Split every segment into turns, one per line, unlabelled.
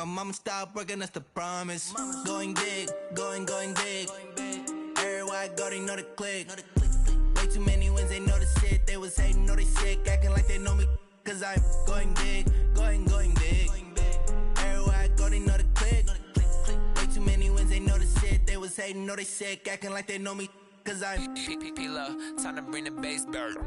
mama stopped working, that's the promise. Going big, going big. Everywhere I go, they know the click. Way too many wins, they know the shit. They was hating, know they sick, acting like they know me. Cause I'm going big, going big. Everywhere I go, they know the click. Way too many wins, they know the shit. They was hating, know they sick, acting like they know me. Cause I'm
P-P-P-Lo, time to bring the bass back.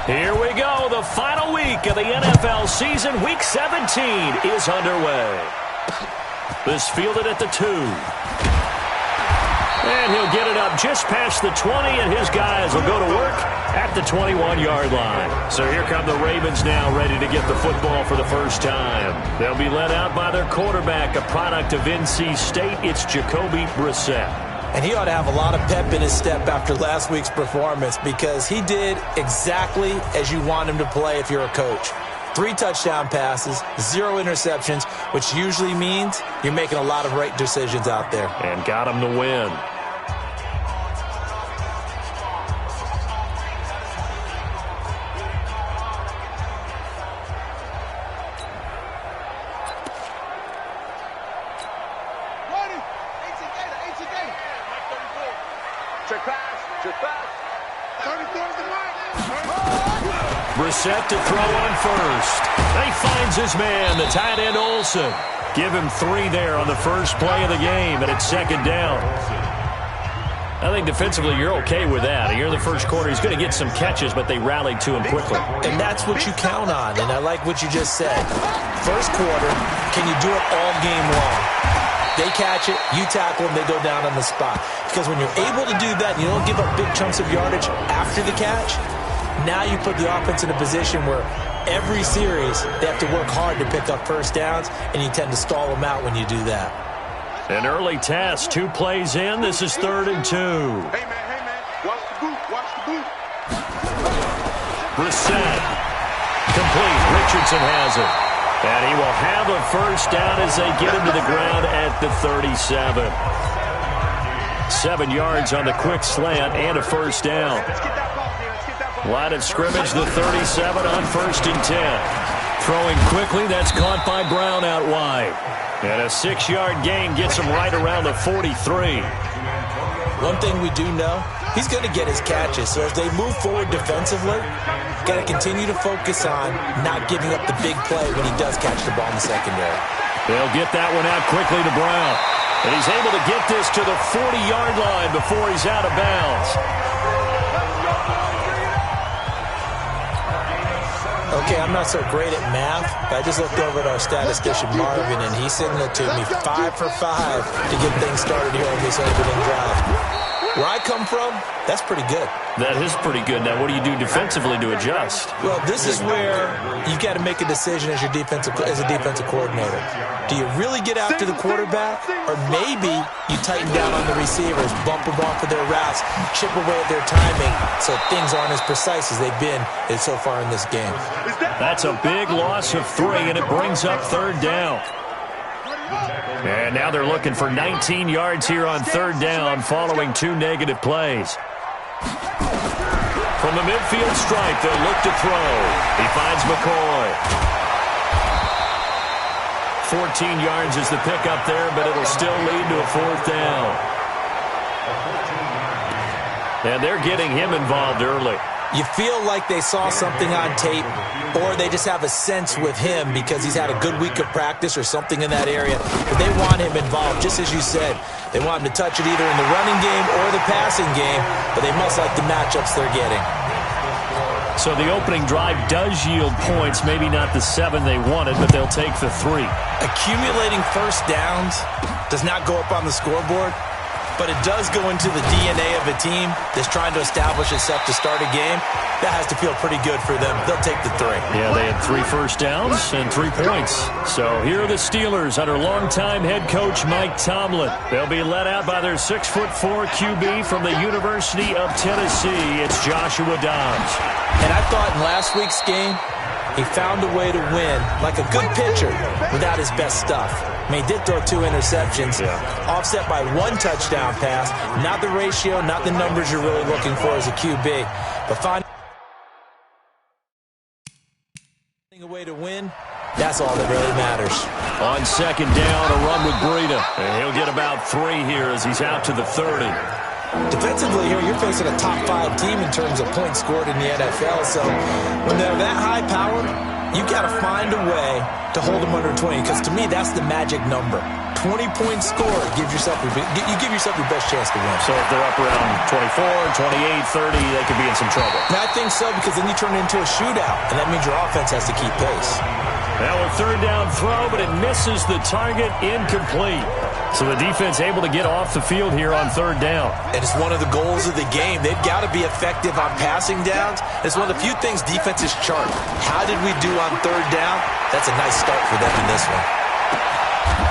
Here we go. The final week of the NFL season. Week 17 is underway. This fielded at the 2. And he'll get it up just past the 20, and his guys will go to work at the 21-yard line. So here come the Ravens now, ready to get the football for the first time. They'll be led out by their quarterback, a product of NC State. It's Jacoby Brissett.
And he ought to have a lot of pep in his step after last week's performance, because he did exactly as you want him to play if you're a coach. 3 touchdown passes, 0 interceptions, which usually means you're making a lot of right decisions out there.
And got him to win. Brissett to throw on first. He finds his man, the tight end Olsen. Give him 3 there on the first play of the game, and it's second down. I think defensively you're okay with that. Here in the first quarter, he's going to get some catches, but they rallied to him quickly.
And that's what you count on, and I like what you just said. First quarter, can you do it all game long? They catch it, you tackle them, they go down on the spot. Because when you're able to do that and you don't give up big chunks of yardage after the catch, now you put the offense in a position where every series they have to work hard to pick up first downs, and you tend to stall them out when you do that.
An early test, 2 plays in. This is 3rd and 2.
Hey, man, watch the boot, watch the boot.
Brissett, complete. Richardson has it. And he will have a first down as they get him to the ground at the 37. 7 yards on the quick slant and a first down. Line of scrimmage, the 37 on 1st and 10. Throwing quickly, that's caught by Brown out wide. And a 6-yard gain gets him right around the 43.
One thing we do know, he's going to get his catches. So as they move forward defensively, got to continue to focus on not giving up the big play when he does catch the ball in the secondary.
They'll get that one out quickly to Brown. And he's able to get this to the 40-yard line before he's out of bounds.
Okay, I'm not so great at math, but I just looked over at our statistician, Marvin, and he signaled to me 5 for 5 to get things started here on this opening drive. Where I come from, that's pretty good.
That is pretty good. Now, what do you do defensively to adjust?
Well, this is where you've got to make a decision as a defensive coordinator. Do you really get after the quarterback, or maybe you tighten down on the receivers, bump them off of their routes, chip away at their timing, so things aren't as precise as they've been so far in this game?
That's a big loss of 3, and it brings up 3rd down. And now they're looking for 19 yards here on 3rd down following 2 negative plays. From the midfield stripe, they'll look to throw. He finds McCoy. 14 yards is the pickup there, but it'll still lead to a 4th down. And they're getting him involved early.
You feel like they saw something on tape, or they just have a sense with him because he's had a good week of practice or something in that area. But they want him involved, just as you said. They want him to touch it either in the running game or the passing game, but they must like the matchups they're getting.
So the opening drive does yield points, maybe not the 7 they wanted, but they'll take the 3.
Accumulating first downs does not go up on the scoreboard, but it does go into the DNA of a team that's trying to establish itself to start a game. That has to feel pretty good for them. They'll take the 3.
Yeah, they had 3 first downs and 3 points. So here are the Steelers under longtime head coach Mike Tomlin. They'll be led out by their 6'4" QB from the University of Tennessee. It's Joshua Dobbs.
And I thought in last week's game, he found a way to win like a good pitcher without his best stuff. I mean, he did throw 2 interceptions, offset by 1 touchdown pass. Not the ratio, not the numbers you're really looking for as a QB. But finding a way to win, that's all that really matters.
On 2nd down, a run with Breida. And he'll get about 3 here as he's out to the 30.
Defensively here, you're facing a top 5 team in terms of points scored in the NFL. So when they're that high-powered, you've got to find a way to hold them under 20, because to me, that's the magic number. 20-point score, you give yourself your best chance to win.
So if they're up around 24, 28, 30, they could be in some trouble.
I think so, because then you turn it into a shootout, and that means your offense has to keep pace.
Now a third down throw, but it misses the target, incomplete. So the defense able to get off the field here on third down.
And it's one of the goals of the game. They've got to be effective on passing downs. It's one of the few things defenses chart. How did we do on third down? That's a nice start for them in this one.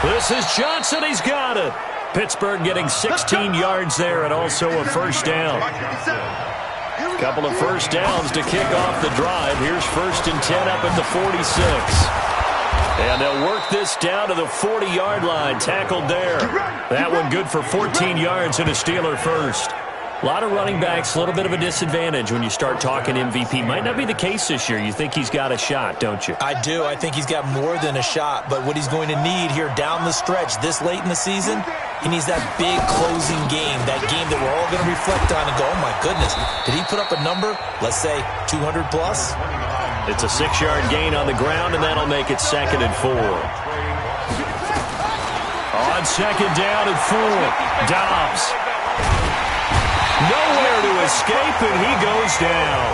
This is Johnson. He's got it. Pittsburgh getting 16 yards there and also a first down. Couple of first downs to kick off the drive. Here's 1st and 10 up at the 46. And they'll work this down to the 40-yard line. Tackled there. That one good for 14 yards and a Steeler first. A lot of running backs, a little bit of a disadvantage when you start talking MVP. Might not be the case this year. You think he's got a shot, don't you?
I do. I think he's got more than a shot. But what he's going to need here down the stretch this late in the season, he needs that big closing game, that game that we're all going to reflect on and go, oh, my goodness, did he put up a number, let's say 200 plus?
It's a 6-yard gain on the ground, and that'll make it 2nd and 4. On 2nd down and 4, Dobbs. Nowhere to escape, and he goes down.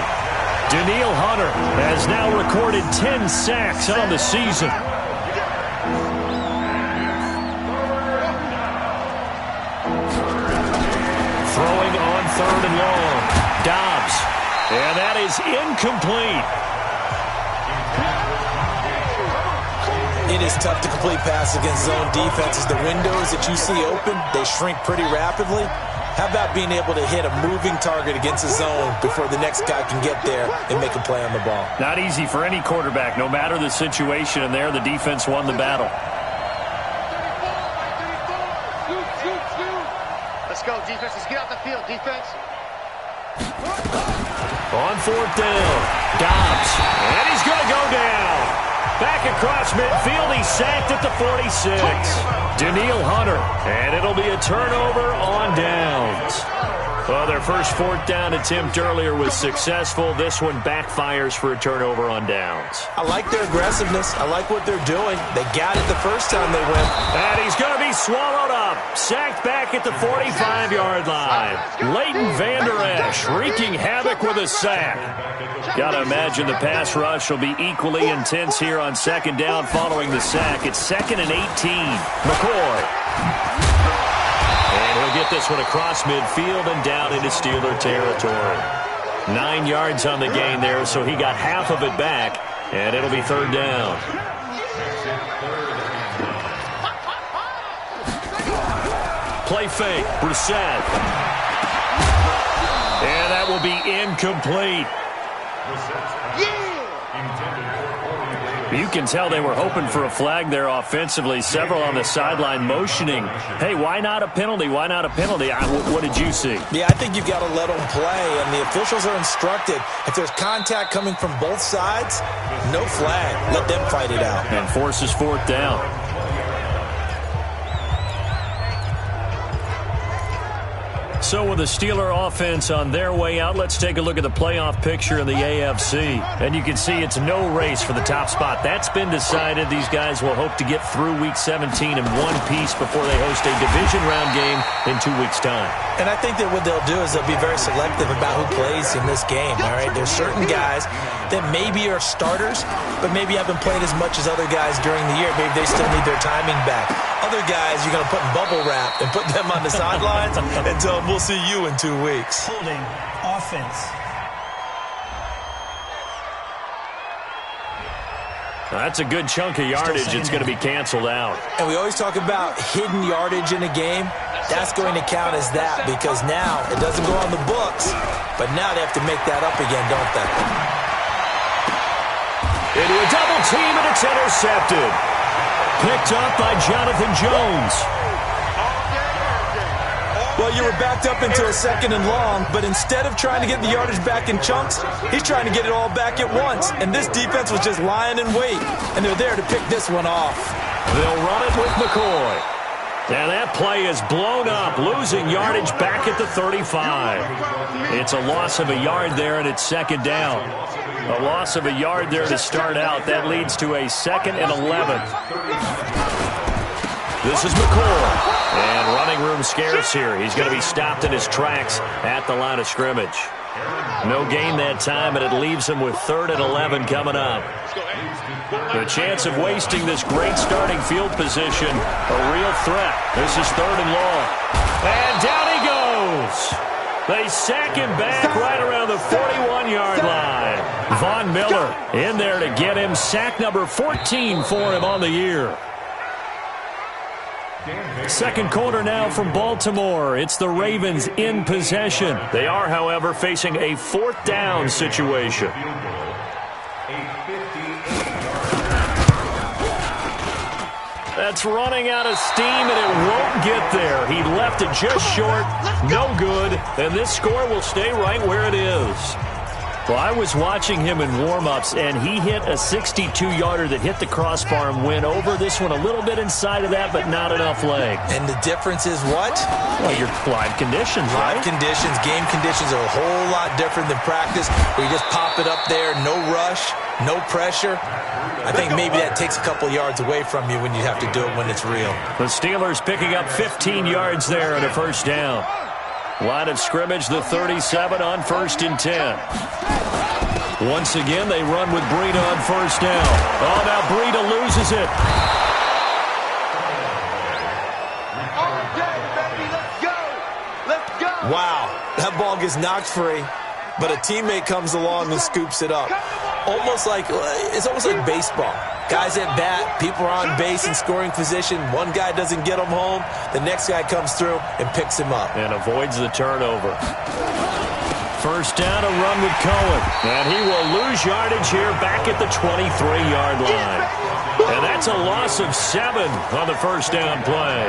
Danielle Hunter has now recorded 10 sacks on the season. Throwing on 3rd and long. Dobbs. And that is incomplete.
It is tough to complete pass against zone defenses. The windows that you see open, they shrink pretty rapidly. How about being able to hit a moving target against a zone before the next guy can get there and make a play on the ball?
Not easy for any quarterback, no matter the situation, and there the defense won the battle.
Let's go, defense. Let's get out the field, defense.
On 4th down, Dobbs, and he's going to go down. Back across midfield, he's sacked at the 46. Danielle Hunter, and it'll be a turnover on downs. Well, their first 4th down attempt earlier was successful. This one backfires for a turnover on downs.
I like their aggressiveness. I like what they're doing. They got it the first time they went.
And he's going to be swallowed up. Sacked back at the 45-yard line. Leighton Vander Esch wreaking havoc with a sack. Got to imagine the pass rush will be equally intense here on 2nd down following the sack. It's 2nd and 18. McCoy. And he'll get this one across midfield and down into Steeler territory. 9 yards on the gain there, so he got half of it back, and it'll be 3rd down. Play fake, Brissett. And that will be incomplete. You can tell they were hoping for a flag there offensively. Several on the sideline motioning, hey, why not a penalty? Why not a penalty? What did you see?
Yeah, I think you've got to let them play, and the officials are instructed. If there's contact coming from both sides, no flag. Let them fight it out.
And forces 4th down. So with the Steeler offense on their way out, let's take a look at the playoff picture in the AFC. And you can see it's no race for the top spot. That's been decided. These guys will hope to get through Week 17 in one piece before they host a division round game in 2 weeks' time.
And I think that what they'll do is they'll be very selective about who plays in this game, all right? There's certain guys that maybe are starters, but maybe haven't played as much as other guys during the year. Maybe they still need their timing back. Other guys you're going to put in bubble wrap and put them on the sidelines and tell them we'll see you in 2 weeks.
Holding offense.
That's a good chunk of yardage. It's going to be canceled out.
And we always talk about hidden yardage in a game. That's going to count as that because now it doesn't go on the books, but now they have to make that up again, don't they?
Into a double team, and it's intercepted. Picked up by Jonathan Jones.
Well, you were backed up into a 2nd and long, but instead of trying to get the yardage back in chunks, he's trying to get it all back at once. And this defense was just lying in wait, and they're there to pick this one off.
They'll run it with McCoy. And that play is blown up, losing yardage back at the 35. It's a loss of a yard there, and it's 2nd down. A loss of a yard there to start out. That leads to a 2nd and 11. This is McCoy. And running room scarce here. He's going to be stopped in his tracks at the line of scrimmage. No gain that time, and it leaves him with 3rd and 11 coming up. The chance of wasting this great starting field position, a real threat. This is 3rd and long. And down he goes. They sack him back right around the 41-yard line. Von Miller in there to get him. Sack number 14 for him on the year. Second quarter now from Baltimore. It's the Ravens in possession. They are, however, facing a 4th down situation. That's running out of steam, and it won't get there. He left it just short. No good. And this score will stay right where it is. Well, I was watching him in warm-ups, and he hit a 62-yarder that hit the crossbar and went over. This one a little bit inside of that, but not enough leg.
And the difference is what?
Well, your live conditions, right?
Live conditions, game conditions are a whole lot different than practice, where you just pop it up there, no rush, no pressure. I think maybe that takes a couple yards away from you when you have to do it when it's real.
The Steelers picking up 15 yards there and a first down. Line of scrimmage, the 37 on 1st and 10. Once again, they run with Breida on first down. Oh, now Breida loses it.
Wow, that ball gets knocked free, but a teammate comes along and scoops it up. It's almost like baseball. Guys at bat, people are on base in scoring position. One guy doesn't get him home. The next guy comes through and picks him up.
And avoids the turnover. First down, a run with Cohen. And he will lose yardage here back at the 23-yard line. And that's a loss of 7 on the first down play.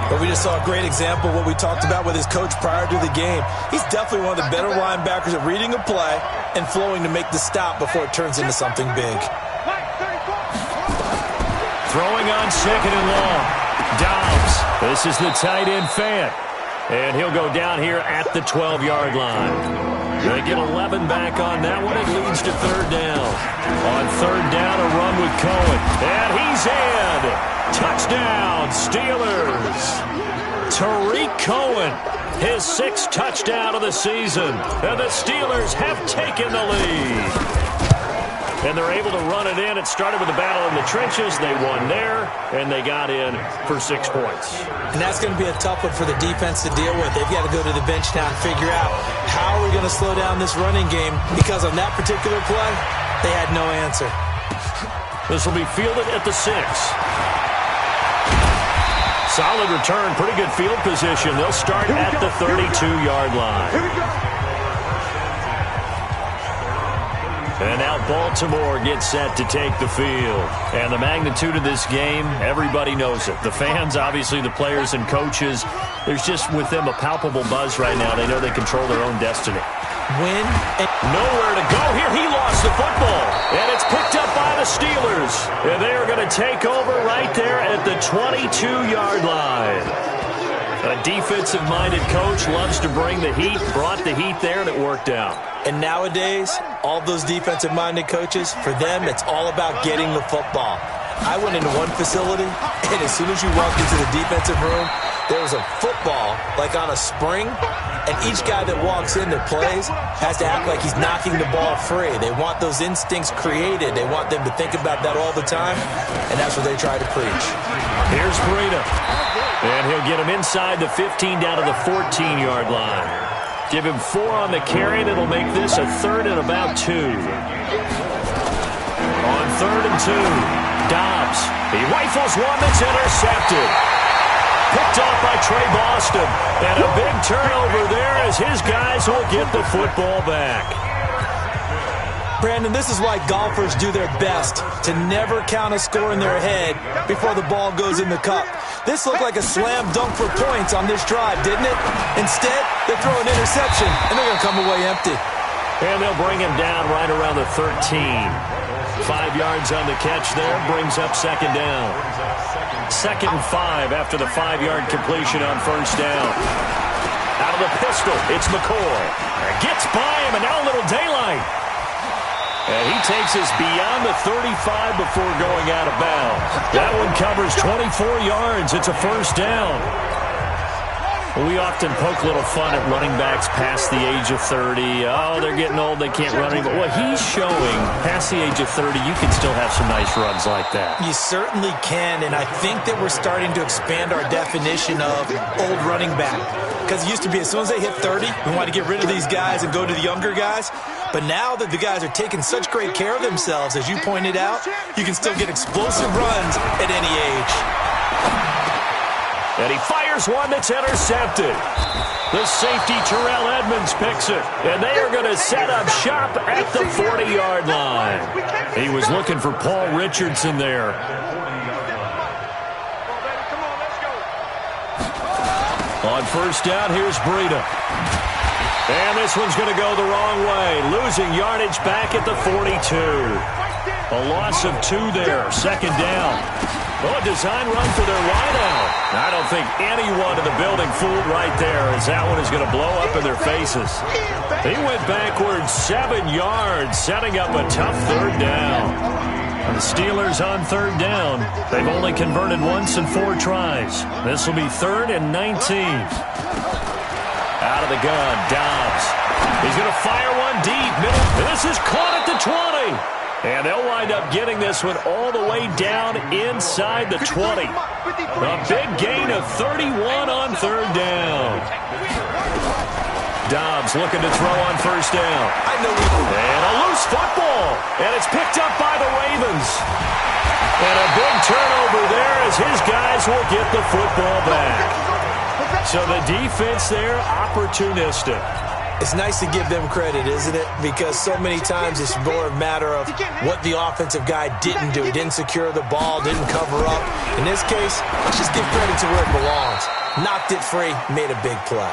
But we just saw a great example of what we talked about with his coach prior to the game. He's definitely one of the better linebackers at reading a play and flowing to make the stop before it turns into something big.
Throwing on 2nd and long. Dobbs. This is the tight end Fant. And he'll go down here at the 12-yard line. They get 11 back on that one. It leads to 3rd down. On 3rd down, a run with Cohen. And he's in. Touchdown, Steelers. Tariq Cohen, his 6th touchdown of the season. And the Steelers have taken the lead. And they're able to run it in. It started with a battle in the trenches. They won there, and they got in for 6 points.
And that's going to be a tough one for the defense to deal with. They've got to go to the bench now and figure out how are we going to slow down this running game, because on that particular play, they had no answer.
This will be fielded at the 6. Solid return, pretty good field position. They'll start at the 32-yard line.
Here we go.
And now Baltimore gets set to take the field. And the magnitude of this game, everybody knows it. The fans, obviously the players and coaches, there's just with them a palpable buzz right now. They know they control their own destiny. Nowhere to go here. He lost the football. And it's picked up by the Steelers. And they are going to take over right there at the 22-yard line. A defensive-minded coach loves to bring the heat, brought the heat there, and it worked out.
And nowadays, all those defensive-minded coaches, for them, it's all about getting the football. I went into one facility, and as soon as you walked into the defensive room, there was a football, like on a spring, and each guy that walks in that plays has to act like he's knocking the ball free. They want those instincts created. They want them to think about that all the time, and that's what they try to preach.
Here's Breida. And he'll get him inside the 15 down to the 14-yard line. Give him 4 on the carry, and it'll make this a 3rd and about 2. On 3rd and 2, Dobbs. He rifles one that's intercepted. Picked off by Trey Boston. And a big turnover there as his guys will get the football back.
Brandon, this is why golfers do their best to never count a score in their head before the ball goes in the cup. This looked like a slam dunk for points on this drive, didn't it? Instead, they throw an interception, and they're going to come away empty.
And they'll bring him down right around the 13. 5 yards on the catch there, brings up 2nd down. 2nd and 5 after the 5-yard completion on first down. Out of the pistol, it's McCoy. Gets by him, and now a little daylight. And he takes us beyond the 35 before going out of bounds. That one covers 24 yards. It's a first down. We often poke a little fun at running backs past the age of 30. Oh, they're getting old, they can't run anymore. Well, he's showing past the age of 30, you can still have some nice runs like that.
You certainly can, and I think that we're starting to expand our definition of old running back. Because it used to be as soon as they hit 30, we want to get rid of these guys and go to the younger guys. But now that the guys are taking such great care of themselves, as you pointed out, you can still get explosive runs at any age.
And he fires one that's intercepted. The safety, Terrell Edmonds, picks it. And they are going to set up shop at the 40-yard line. He was looking for Paul Richardson there. On first down, here's Breida. And this one's going to go the wrong way. Losing yardage back at the 42. A loss of 2 there. Second down. Oh, a design run for their wideout. I don't think anyone in the building fooled right there, as that one is going to blow up in their faces. He went backwards 7 yards, setting up a tough third down. And the Steelers on third down. They've only converted once in 4 tries. This will be 3rd and 19. Out of the gun, Dobbs. He's going to fire one deep. Middle. This is caught at the 20. And they'll wind up getting this one all the way down inside the 20. A big gain of 31 on third down. Dobbs looking to throw on first down. And a loose football. And it's picked up by the Ravens. And a big turnover there as his guys will get the football back. So the defense there, opportunistic.
It's nice to give them credit, isn't it? Because so many times it's more a matter of what the offensive guy didn't do. He didn't secure the ball, didn't cover up. In this case, let's just give credit to where it belongs. Knocked it free, made a big play.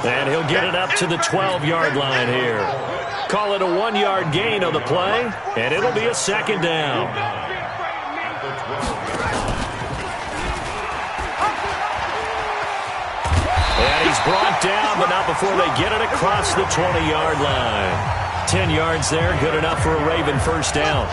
And he'll get it up to the 12-yard line here. Call it a 1-yard gain on the play, and it'll be a second down. And he's brought down, but not before they get it across the 20-yard line. 10 yards there, good enough for a Raven first down.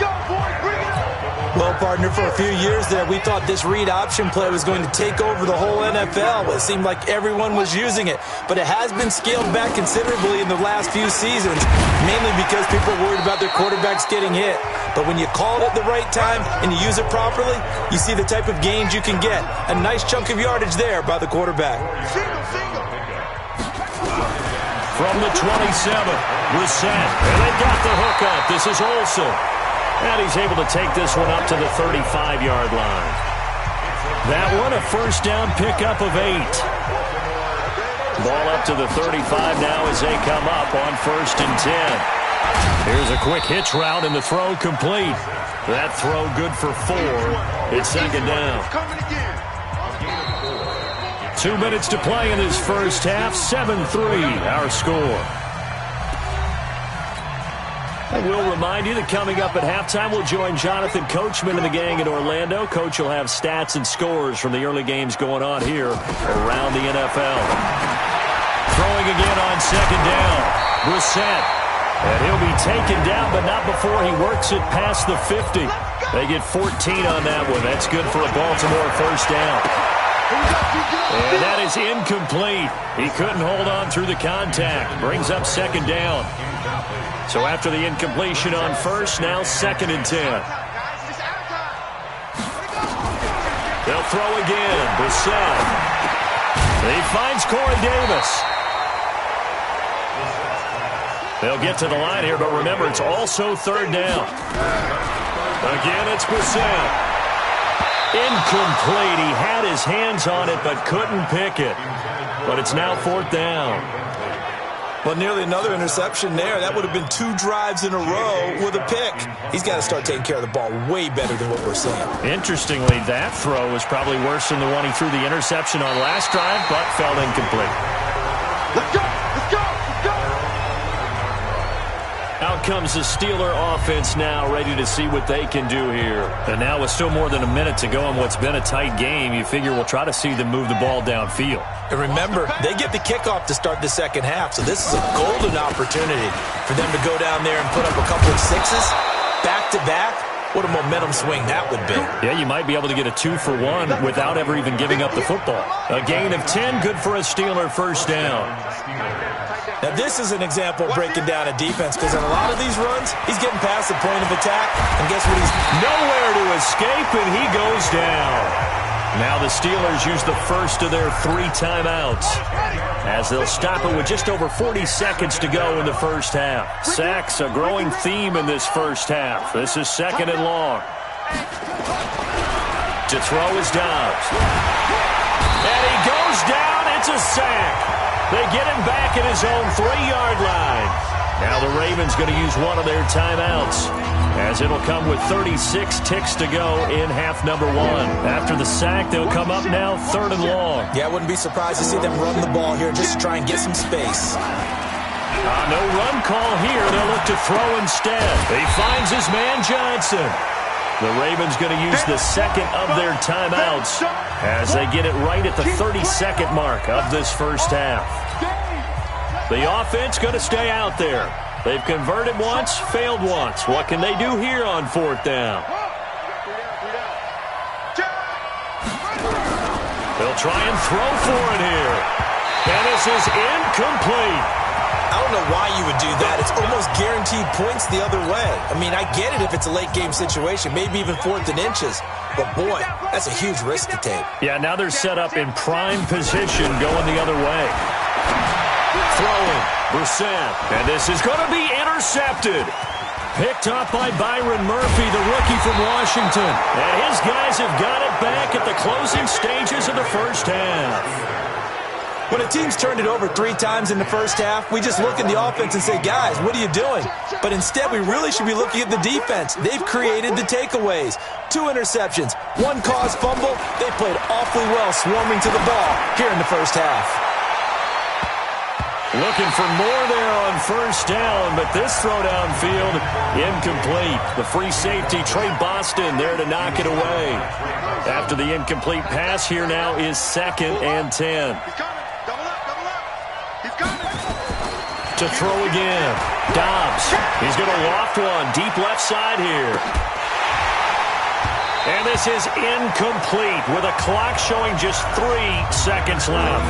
Well, partner, for a few years there, we thought this read option play was going to take over the whole NFL. It seemed like everyone was using it, but it has been scaled back considerably in the last few seasons, mainly because people are worried about their quarterbacks getting hit. But when you call it at the right time and you use it properly, you see the type of gains you can get. A nice chunk of yardage there by the quarterback.
From the 27, Brissett, and they got the hook up. This is Olsen. And he's able to take this one up to the 35-yard line. That one, a first down pickup of 8. Ball up to the 35 now as they come up on 1st and 10. Here's a quick hitch route and the throw complete. That throw good for 4. It's second down. 2 minutes to play in this first half. 7-3 our score. I will remind you that coming up at halftime, we'll join Jonathan Coachman and the gang in Orlando. Coach will have stats and scores from the early games going on here around the NFL. Throwing again on second down. Brissett. And he'll be taken down, but not before he works it past the 50. They get 14 on that one. That's good for a Baltimore first down. And that is incomplete. He couldn't hold on through the contact. Brings up second down. So after the incompletion on first, now 2nd and 10. They'll throw again. Brissett. He finds Corey Davis. They'll get to the line here, but remember, it's also 3rd down. Again, it's Brissett. Incomplete. He had his hands on it, but couldn't pick it. But it's now 4th down.
Well, nearly another interception there. That would have been 2 drives in a row with a pick. He's got to start taking care of the ball way better than what we're seeing. Interestingly, that throw was probably worse than the one he threw the interception on last drive, but fell incomplete.
Let's go! Let's go! Let's go!
Out Out comes the Steeler offense now, ready to see what they can do here. And now with still more than a minute to go in what's been a tight game, you figure we'll try to see them move the ball downfield.
And remember, they get the kickoff to start the second half, so this is a golden opportunity for them to go down there and put up a couple of sixes back-to-back. What a momentum swing that would be.
Yeah, you might be able to get a 2-for-1 without ever even giving up the football. A gain of 10, good for a Steeler first down.
Now, this is an example of breaking down a defense, because in a lot of these runs, he's getting past the point of attack, and guess what? He's
nowhere to escape, and he goes down. Now the Steelers use the first of their 3 timeouts, as they'll stop it with just over 40 seconds to go in the first half. Sacks, a growing theme in this first half. This is 2nd and long. To throw is Dobbs. And he goes down. It's a sack. They get him back at his own 3-yard line. Now the Ravens going to use one of their timeouts, as it'll come with 36 ticks to go in half number 1. After the sack, they'll come up now 3rd and long.
Yeah, I wouldn't be surprised to see them run the ball here just to try and get some space.
No run call here. They'll look to throw instead. He finds his man Johnson. The Ravens going to use the second of their timeouts as they get it right at the 32nd mark of this first half. The offense going to stay out there. They've converted once, failed once. What can they do here on 4th down? They'll try and throw for it here. And this is incomplete.
I don't know why you would do that. It's almost guaranteed points the other way. I mean, I get it if it's a late game situation, maybe even 4th and inches. But, boy, that's a huge risk to take.
Yeah, now they're set up in prime position going the other way. Throwing, Brissett. And this is going to be intercepted. Picked up by Byron Murphy, the rookie from Washington. And his guys have got it back at the closing stages of the first half.
When a team's turned it over 3 times in the first half, we just look at the offense and say, guys, what are you doing? But instead, we really should be looking at the defense. They've created the takeaways. 2 interceptions, 1 caused fumble. They played awfully well swarming to the ball here in the first half.
Looking for more there on first down, but this throw downfield, incomplete. The free safety, Trey Boston, there to knock it away. After the incomplete pass, here now is 2nd and 10. To throw again. Dobbs. He's going to loft one deep left side here. And this is incomplete with a clock showing just 3 seconds left.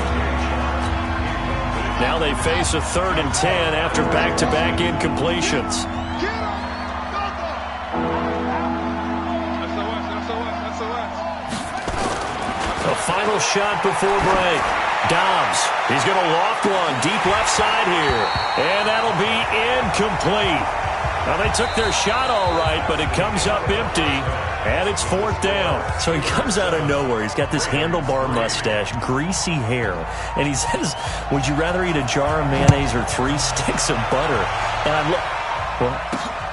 Now they face a 3rd and 10 after back-to-back incompletions. A final shot before break. Dobbs. He's going to loft one deep left side here. And that'll be incomplete. Now, they took their shot all right, but it comes up empty. And it's 4th down.
So he comes out of nowhere. He's got this handlebar mustache, greasy hair. And he says, would you rather eat a jar of mayonnaise or 3 sticks of butter? And I'm like, well,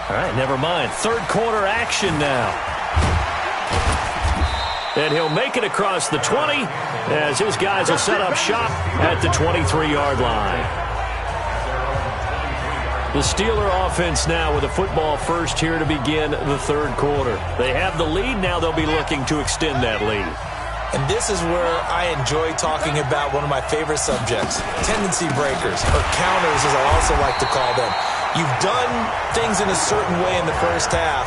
all right, never mind. 3rd quarter action now.
And he'll make it across the 20 as his guys will set up shop at the 23-yard line. The Steeler offense now with a football first here to begin the 3rd quarter. They have the lead. Now they'll be looking to extend that lead.
And this is where I enjoy talking about one of my favorite subjects, tendency breakers, or counters as I also like to call them. You've done things in a certain way in the first half,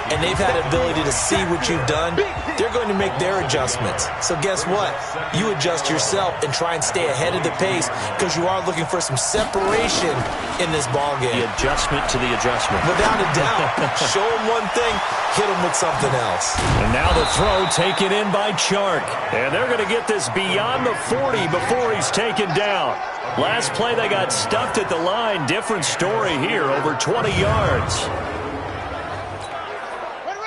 and they've had the ability to see what you've done. They're going to make their adjustments. So guess what? You adjust yourself and try and stay ahead of the pace because you are looking for some separation in this ballgame.
The adjustment to the adjustment.
Without a doubt. Show them one thing, hit them with something else.
And now the throw taken in by Chark. And they're going to get this beyond the 40 before he's taken down. Last play they got stuffed at the line. Different story here, over 20 yards.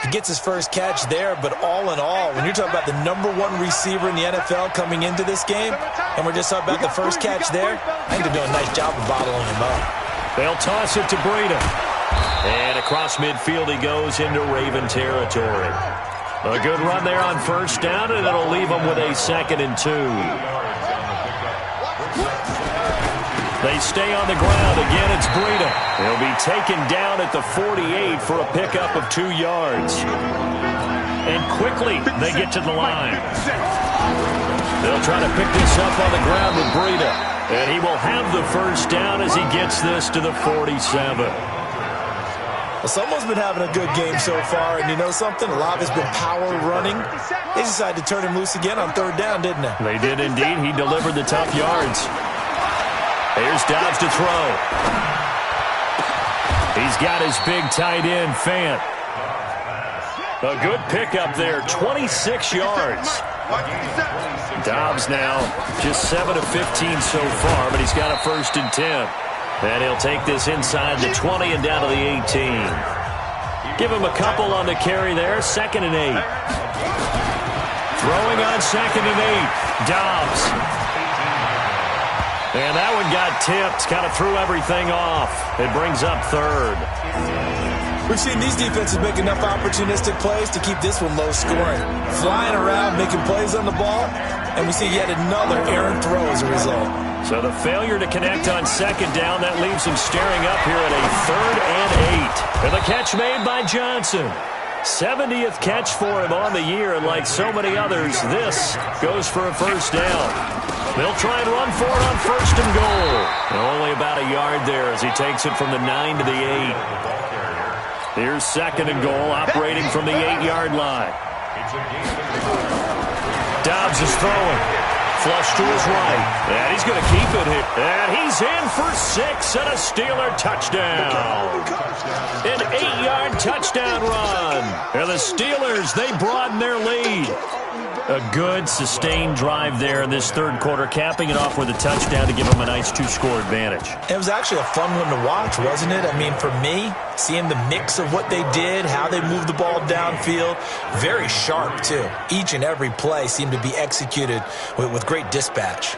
He gets his first catch there, but all in all, when you're talking about the #1 receiver in the NFL coming into this game, and we're just talking about the first catch there, I think they're doing a nice job of bottling him up.
They'll toss it to Breida. And across midfield he goes into Raven territory. A good run there on first down, and it'll leave them with a 2nd and 2. They stay on the ground. Again, it's Breida. He'll be taken down at the 48 for a pickup of 2 yards. And quickly they get to the line. They'll try to pick this up on the ground with Breida. And he will have the first down as he gets this to the 47.
Well, someone's been having a good game so far, and you know something? A lot of it's been power running. They decided to turn him loose again on 3rd down, didn't they?
They did indeed. He delivered the tough yards. Here's Dobbs to throw. He's got his big tight end, Fant. A good pickup there, 26 yards. Dobbs now just 7 of 15 so far, but he's got a 1st and 10. And he'll take this inside the 20 and down to the 18. Give him a couple on the carry there, 2nd and 8. Throwing on 2nd and 8. Dobbs. And that one got tipped, kind of threw everything off. It brings up 3rd.
We've seen these defenses make enough opportunistic plays to keep this one low scoring. Flying around, making plays on the ball, and we see yet another errant throw as a result.
So the failure to connect on 2nd down, that leaves him staring up here at a 3rd and 8. And the catch made by Johnson. 70th catch for him on the year, and like so many others, this goes for a 1st down. They'll try and run for it on 1st and goal. And only about a yard there as he takes it from the 9 to the 8. Here's 2nd and goal, operating from the 8-yard line. Dobbs is throwing. Flush to his right. And he's going to keep it here. And he's in for 6 and a Steeler touchdown. An 8-yard touchdown run. And the Steelers, they broaden their lead. A good, sustained drive there in this 3rd quarter, capping it off with a touchdown to give them a nice 2-score advantage.
It was actually a fun one to watch, wasn't it? I mean, for me, seeing the mix of what they did, how they moved the ball downfield, very sharp, too. Each and every play seemed to be executed with great dispatch.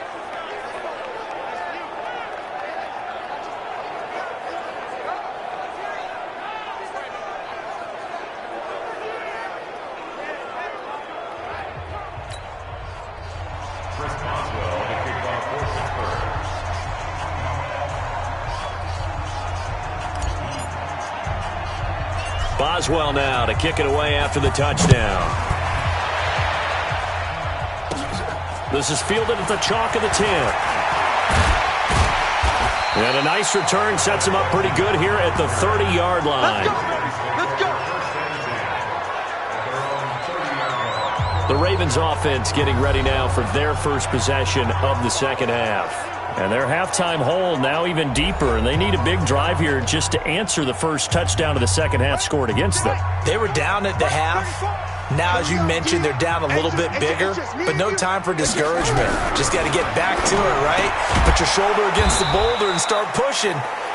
Boswell now to kick it away after the touchdown. This is fielded at the chalk of the 10. And a nice return sets him up pretty good here at the 30-yard line. The Ravens offense getting ready now for their first possession of the 2nd half. And their halftime hole now even deeper, and they need a big drive here just to answer the first touchdown of the 2nd half scored against them.
They were down at the half. Now, as you mentioned, they're down a little bit bigger, but no time for discouragement. Just got to get back to it, right? Put your shoulder against the boulder and start pushing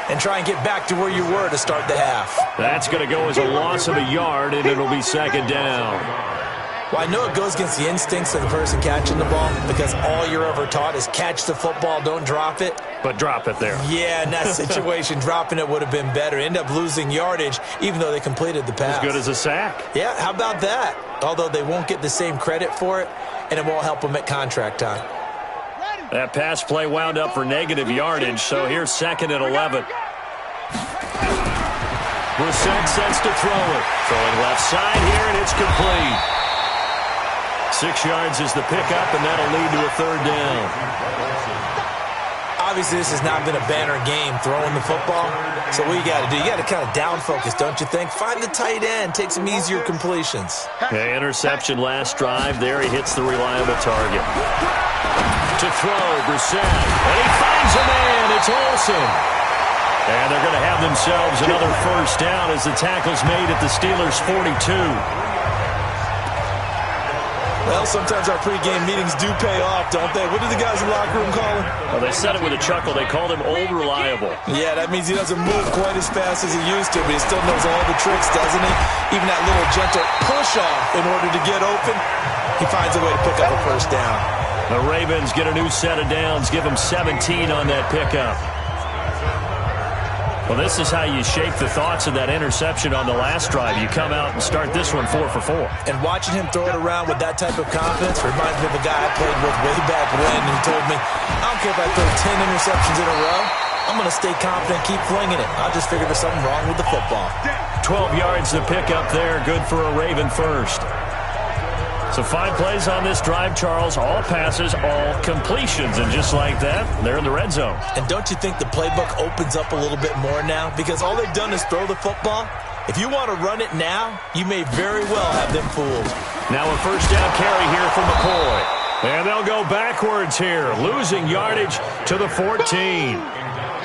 and try and get back to where you were to start the half.
That's going to go as a loss of a yard, and it'll be 2nd down.
Well, I know it goes against the instincts of the person catching the ball because all you're ever taught is catch the football, don't drop it.
But drop it there.
Yeah, in that situation, dropping it would have been better. End up losing yardage, even though they completed the pass.
As good as a sack.
Yeah, how about that? Although they won't get the same credit for it, and it won't help them at contract time.
That pass play wound up for negative yardage, so here's 2nd and 11. Brissett sets to throw it. Throwing left side here, and it's complete. 6 yards is the pickup, and that'll lead to a 3rd down.
Obviously, this has not been a banner game throwing the football. So what you got to do, you got to kind of down focus, don't you think? Find the tight end, take some easier completions.
Okay, interception last drive. There he hits the reliable target. To throw, Brissett. And he finds a man. It's Olsen. And they're going to have themselves another 1st down as the tackle's made at the Steelers' 42.
Well, sometimes our pregame meetings do pay off, don't they? What do the guys in the locker room call him?
Well, they said it with a chuckle. They called him Old Reliable.
Yeah, that means he doesn't move quite as fast as he used to, but he still knows all the tricks, doesn't he? Even that little gentle push-off in order to get open, he finds a way to pick up a 1st down.
The Ravens get a new set of downs, give him 17 on that pickup. Well, this is how you shape the thoughts of that interception on the last drive. You come out and start this one 4 for 4.
And watching him throw it around with that type of confidence reminds me of a guy I played with way back when, who told me, I don't care if I throw 10 interceptions in a row. I'm going to stay confident, keep flinging it. I just figured there's something wrong with the football.
12 yards to pick up there. Good for a Raven first. So 5 plays on this drive, Charles. All passes, all completions. And just like that, they're in the red zone.
And don't you think the playbook opens up a little bit more now? Because all they've done is throw the football. If you want to run it now, you may very well have them fooled.
Now a first down carry here for McCoy. And they'll go backwards here, losing yardage to the 14.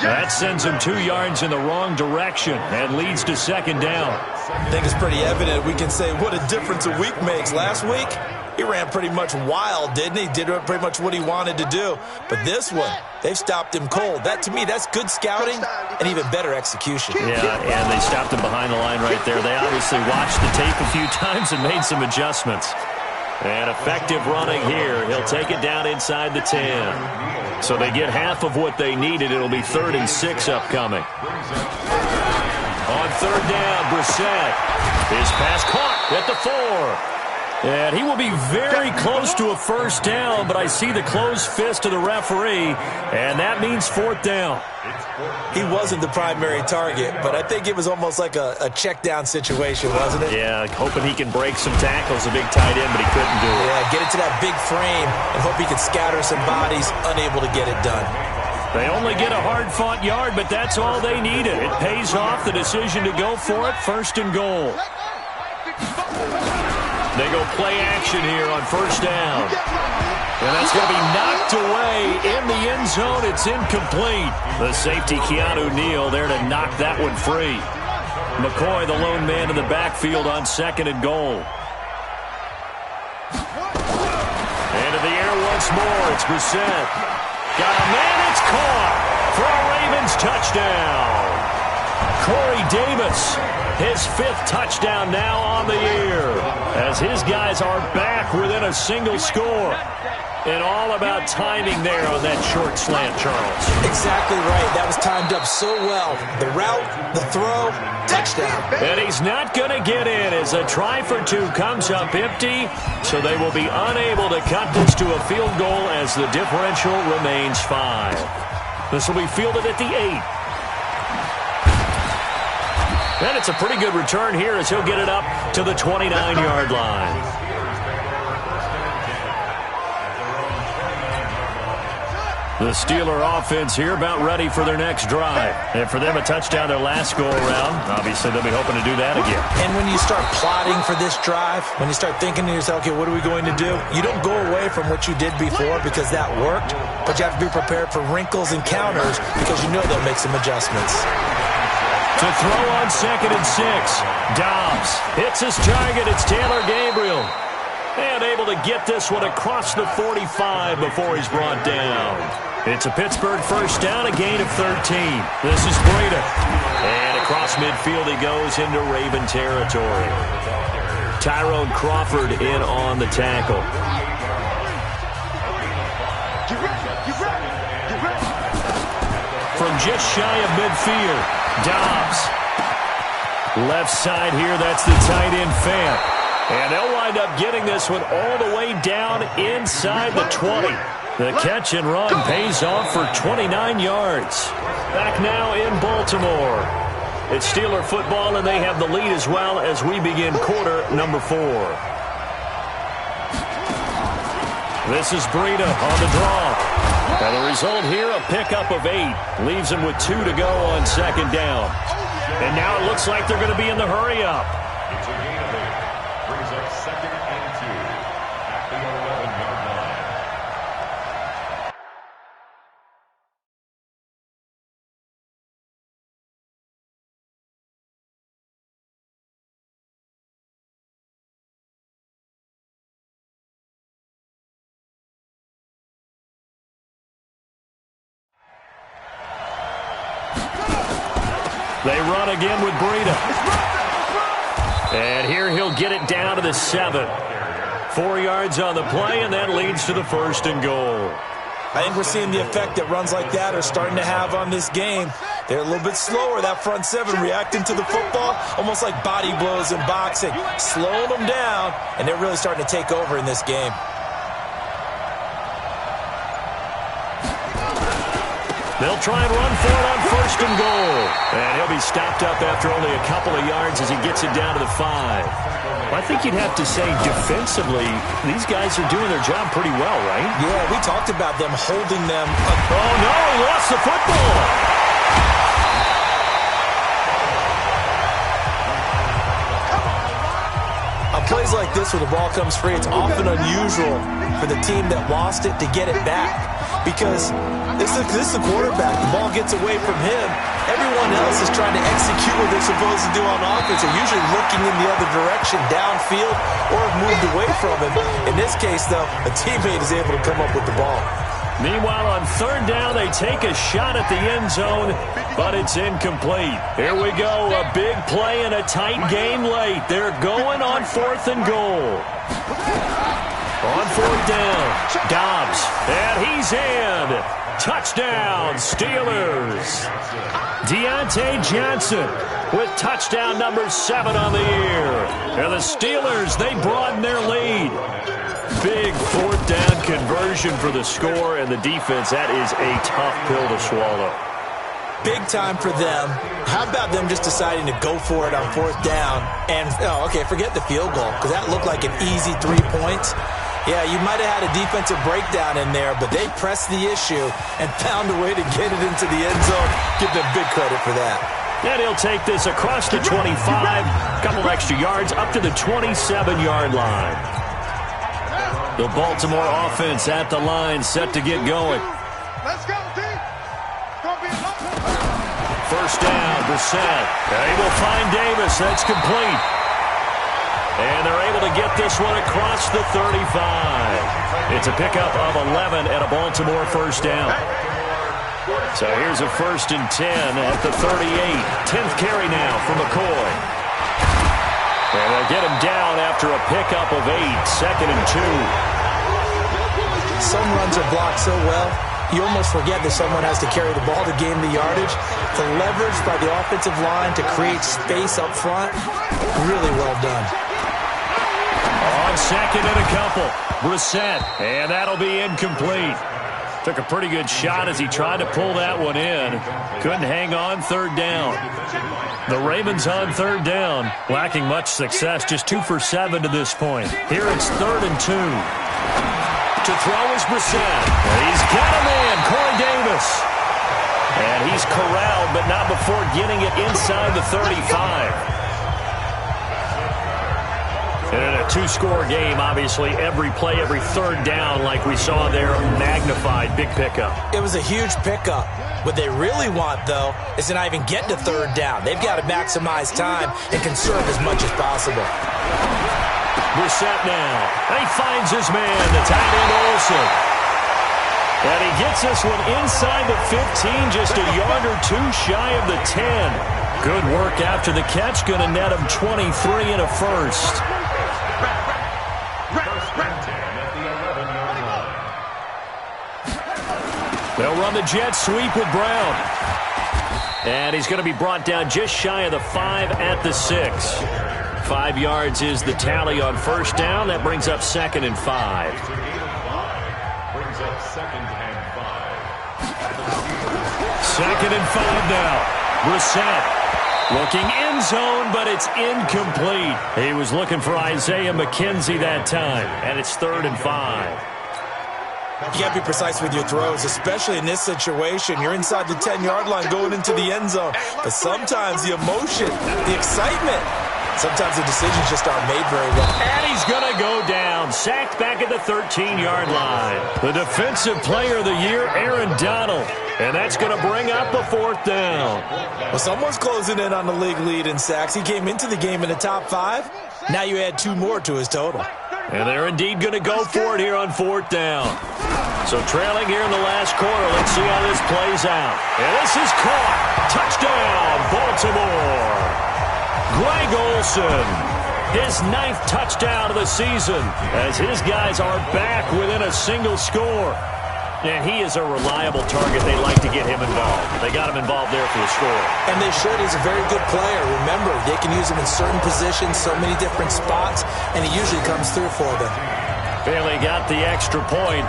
That sends him 2 yards in the wrong direction and leads to second down.
I think it's pretty evident. We can say what a difference a week makes. Last week, he ran pretty much wild, didn't he? Did pretty much what he wanted to do. But this one, they've stopped him cold. That, to me, that's good scouting and even better execution.
Yeah, and they stopped him behind the line right there. They obviously watched the tape a few times and made some adjustments. And effective running here. He'll take it down inside the 10. So they get half of what they needed. It'll be 3rd and 6 upcoming. On 3rd down, Brissett. His pass caught at the 4. And he will be very close to a first down, but I see the closed fist of the referee, and that means 4th down.
He wasn't the primary target, but I think it was almost like a check down situation, wasn't it?
Yeah, hoping he can break some tackles, a big tight end, but he couldn't do it.
Yeah, get it to that big frame and hope he could scatter some bodies, unable to get it done.
They only get a hard-fought yard, but that's all they needed. It pays off the decision to go for it, 1st and goal. They go play action here on 1st down. And that's going to be knocked away in the end zone. It's incomplete. The safety, Keanu Neal, there to knock that one free. McCoy, the lone man in the backfield on 2nd and goal. Into the air once more. It's Brissett. Got a man. It's caught for a Ravens touchdown. Corey Davis, his 5th touchdown now on the year, as his guys are back within a single score. And all about timing there on that short slant, Charles.
Exactly right. That was timed up so well. The route, the throw, touchdown.
And he's not going to get in as a try for 2 comes up empty, so they will be unable to cut this to a field goal as the differential remains 5. This will be fielded at the 8. And it's a pretty good return here as he'll get it up to the 29-yard line. The Steeler offense here about ready for their next drive. And for them, a touchdown their last go-around. Obviously, they'll be hoping to do that again.
And when you start plotting for this drive, when you start thinking to yourself, okay, what are we going to do? You don't go away from what you did before because that worked, but you have to be prepared for wrinkles and counters because you know they'll make some adjustments.
To throw on 2nd and 6. Dobbs hits his target. It's Taylor Gabriel. And able to get this one across the 45 before he's brought down. It's a Pittsburgh first down, a gain of 13. This is Breida. And across midfield he goes into Raven territory. Tyrone Crawford in on the tackle. From just shy of midfield, Dobbs. Left side here, that's the tight end Fant. And they'll wind up getting this one all the way down inside the 20. The catch and run pays off for 29 yards. Back now in Baltimore. It's Steeler football, and they have the lead as well as we begin quarter number 4. This is Breida on the draw. And the result here, a pickup of 8. Leaves them with 2 to go on 2nd down. And now it looks like they're going to be in the hurry-up. They run again with Breida. And here he'll get it down to the 7. 4 yards on the play, and that leads to the 1st and goal.
I think we're seeing the effect that runs like that are starting to have on this game. They're a little bit slower, that front 7, reacting to the football, almost like body blows in boxing, slowing them down, and they're really starting to take over in this game.
They'll try and run for it on 1st and goal. And he'll be stopped up after only a couple of yards as he gets it down to the 5.
Well, I think you'd have to say defensively, these guys are doing their job pretty well, right?
Yeah, we talked about them holding them.
Oh, no, he lost the football.
On plays like this where the ball comes free, it's often unusual for the team that lost it to get it back. Because this is the quarterback. The ball gets away from him. Everyone else is trying to execute what they're supposed to do on offense. They're usually looking in the other direction, downfield, or have moved away from him. In this case, though, a teammate is able to come up with the ball.
Meanwhile, on 3rd down, they take a shot at the end zone, but it's incomplete. Here we go, a big play and a tight game late. They're going on 4th and goal. On 4th down, Dobbs, and he's in. Touchdown, Steelers. Deontay Johnson with touchdown number 7 on the year. And the Steelers, they broaden their lead. Big 4th down conversion for the score, and the defense, that is a tough pill to swallow.
Big time for them. How about them just deciding to go for it on 4th down? And, forget the field goal, because that looked like an easy 3 points. Yeah, you might have had a defensive breakdown in there, but they pressed the issue and found a way to get it into the end zone. Give them big credit for that.
And he'll take this across the 25, couple extra yards, up to the 27-yard line. The Baltimore offense at the line, set to get going.
Let's go, team.
1st down, Brissett. He will find Davis. That's complete. And they're able to get this one across the 35. It's a pickup of 11 at a Baltimore 1st down. So here's a 1st and 10 at the 38. 10th carry now for McCoy. And they'll get him down after a pickup of 8. 2nd and 2.
Some runs are blocked so well, you almost forget that someone has to carry the ball to gain the yardage. The leverage by the offensive line to create space up front, really well done.
On 2nd and a couple, Brissett, and that'll be incomplete. Took a pretty good shot as he tried to pull that one in. Couldn't hang on 3rd down. The Ravens on 3rd down, lacking much success, just 2 for 7 to this point. Here it's 3rd and 2. To throw is Brissett. He's got a man, Corey Davis. And he's corralled, but not before getting it inside the 35. And in a 2-score game, obviously, every play, every 3rd down, like we saw there, magnified. Big pickup.
It was a huge pickup. What they really want, though, is to not even get to 3rd down. They've got to maximize time and conserve as much as possible.
Brissett now. And he finds his man, the tight end Olsen. And he gets this one inside the 15, just a yard or 2 shy of the 10. Good work after the catch. Going to net him 23 and a 1st. They'll run the jet sweep with Brown. And he's going to be brought down just shy of the 5 at the 6. 5 yards is the tally on 1st down. That brings up 2nd and 5.
Brings up 2nd and 5.
2nd and 5 now. Brissett looking end zone, but it's incomplete. He was looking for Isaiah McKenzie that time, and it's 3rd and 5.
You got to be precise with your throws, especially in this situation. You're inside the 10-yard line going into the end zone. But sometimes the emotion, the excitement, sometimes the decisions just aren't made very well.
And he's going to go down. Sacked back at the 13-yard line. The defensive player of the year, Aaron Donald. And that's going to bring up a 4th down.
Well, someone's closing in on the league lead in sacks. He came into the game in the top 5. Now you add 2 more to his total.
And they're indeed going to go for it here on 4th down. So trailing here in the last quarter, let's see how this plays out. And this is caught. Touchdown, Baltimore. Greg Olsen, his 9th touchdown of the season, as his guys are back within a single score. And he is a reliable target. They like to get him involved. They got him involved there for the score.
And they should. He's a very good player. Remember, they can use him in certain positions, so many different spots, and he usually comes through for them.
Bailey got the extra point,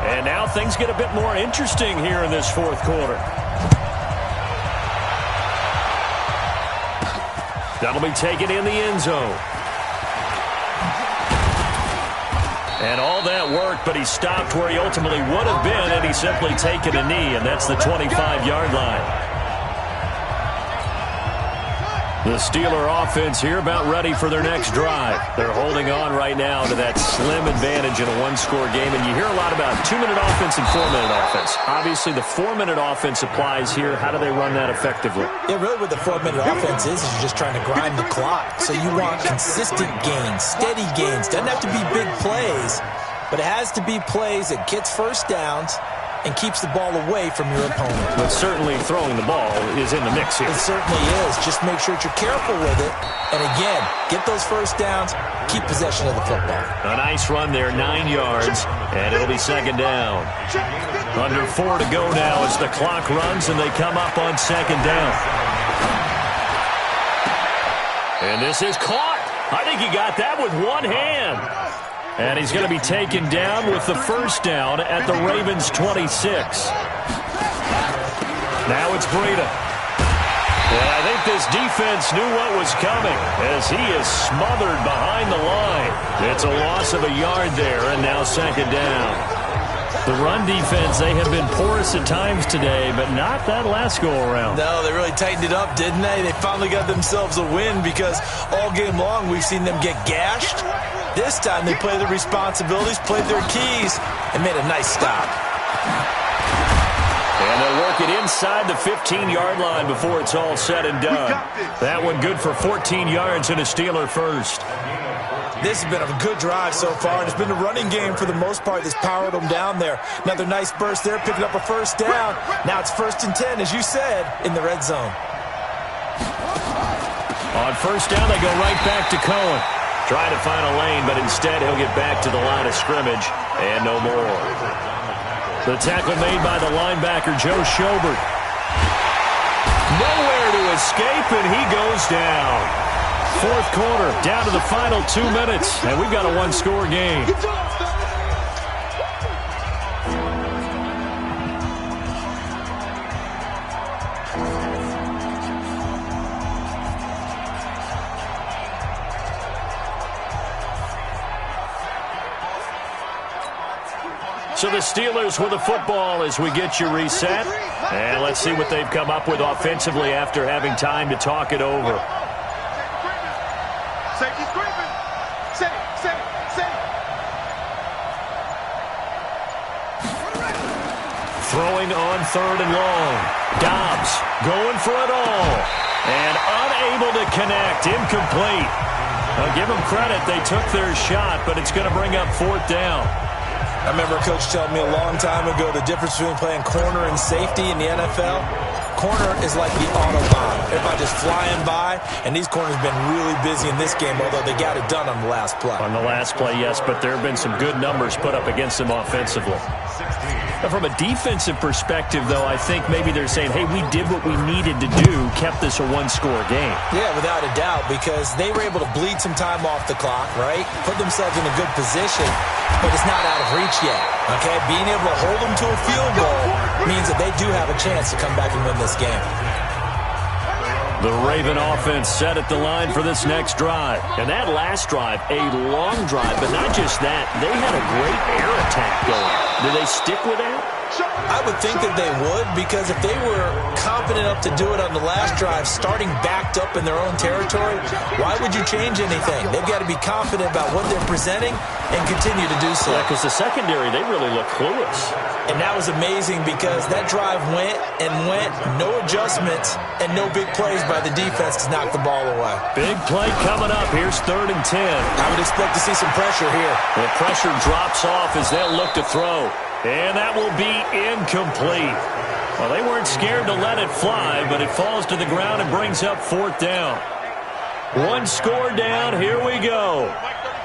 and now things get a bit more interesting here in this 4th quarter. That'll be taken in the end zone. And all that work, but he stopped where he ultimately would have been, and he's simply taken a knee, and that's the 25-yard line. The Steeler offense here about ready for their next drive. They're holding on right now to that slim advantage in a one-score game, and you hear a lot about 2-minute offense and 4-minute offense. Obviously, the 4-minute offense applies here. How do they run that effectively?
Yeah, really what the 4-minute offense is you're just trying to grind the clock. So you want consistent gains, steady gains. Doesn't have to be big plays, but it has to be plays that gets first downs and keeps the ball away from your opponent.
But certainly throwing the ball is in the mix here.
It certainly is. Just make sure that you're careful with it. And again, get those first downs, keep possession of the football.
A nice run there, 9 yards, and it'll be second down. Under 4 to go now as the clock runs, and they come up on second down. And this is caught. I think he got that with one hand. And he's going to be taken down with the first down at the Ravens' 26. Now it's Breida. And I think this defense knew what was coming as he is smothered behind the line. It's a loss of a yard there, and now second down. The run defense, they have been porous at times today, but not that last go-around.
No, they really tightened it up, didn't they? They finally got themselves a win because all game long we've seen them get gashed. This time they played their responsibilities, played their keys, and made a nice stop.
And they'll work it inside the 15-yard line before it's all said and done. That one good for 14 yards and a Steeler first.
This has been a good drive so far, and it's been the running game for the most part that's powered them down there. Another nice burst there, picking up a first down. Now it's 1st and 10, as you said, in the red zone.
On first down, they go right back to Cohen. Trying to find a lane, but instead he'll get back to the line of scrimmage, and no more. The tackle made by the linebacker, Joe Schobert. Nowhere to escape, and he goes down. Fourth quarter, down to the final 2 minutes, and we've got a one-score game. So the Steelers with the football as we get you reset. And let's see what they've come up with offensively after having time to talk it over.
Safety screaming. Safe.
Throwing on 3rd and long. Dobbs going for it all. And unable to connect. Incomplete. I'll give them credit. They took their shot, but it's going to bring up 4th down.
I remember a coach telling me a long time ago the difference between playing corner and safety in the NFL. Corner is like the Autobahn. Everybody just flying by, and these corners have been really busy in this game, although they got it done on the last play.
On the last play, yes, but there have been some good numbers put up against them offensively. From a defensive perspective, though, I think maybe they're saying, hey, we did what we needed to do, kept this a one-score game.
Yeah, without a doubt, because they were able to bleed some time off the clock, right? Put themselves in a good position, but it's not out of reach yet, okay? Being able to hold them to a field goal means that they do have a chance to come back and win this game.
The Raven offense set at the line for this next drive. And that last drive, a long drive, but not just that. They had a great air attack going. Do they stick with that?
I would think that they would, because if they were confident enough to do it on the last drive, starting backed up in their own territory, why would you change anything? They've got to be confident about what they're presenting and continue to do so.
Yeah, because the secondary, they really look clueless.
And that was amazing because that drive went, no adjustments, and no big plays by the defense to knock the ball away.
Big play coming up. Here's 3rd and 10.
I would expect to see some pressure here.
The pressure drops off as they'll look to throw. And that will be incomplete. Well, they weren't scared to let it fly, but it falls to the ground and brings up 4th down. One score down. Here we go.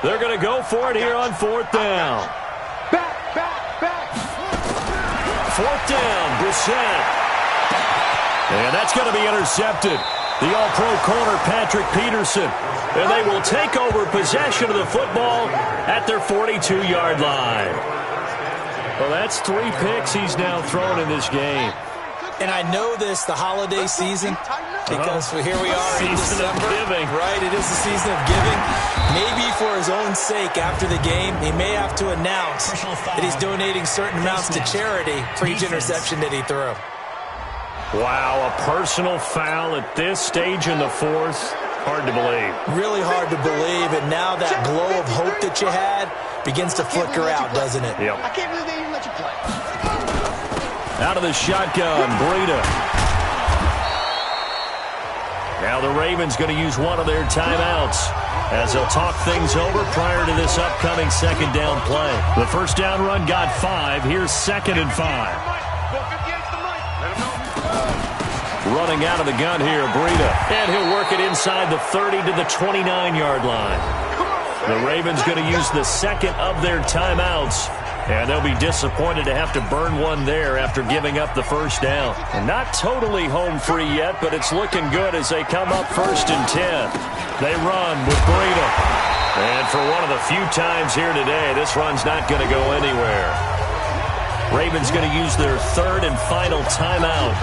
They're going to go for it here on 4th down.
Back.
4th down, Brissett. And that's going to be intercepted. The all-pro corner, Patrick Peterson. And they will take over possession of the football at their 42-yard line. Well, that's 3 picks he's now thrown in this game.
And I know this, the holiday season, Because here we are in
Season of
December.
giving.
Right, it is the season of giving. Maybe for his own sake after the game, he may have to announce that he's donating certain amounts to charity for each interception that he threw.
Wow, a personal foul at this stage in the fourth. Hard to believe.
Really hard to believe, and now that glow of hope that you had begins to flicker out, doesn't it?
Yep.
I can't believe they even let you play.
Out of the shotgun, Breida. Now the Ravens going to use one of their timeouts as they'll talk things over prior to this upcoming second down play. The first down run got 5. Here's 2nd and 5. Running out of the gun here, Breida. And he'll work it inside the 30 to the 29-yard line. The Ravens going to use the second of their timeouts. And they'll be disappointed to have to burn one there after giving up the first down. And not totally home free yet, but it's looking good as they come up 1st and 10. They run with Breida. And for one of the few times here today, this run's not going to go anywhere. Ravens going to use their 3rd and final timeout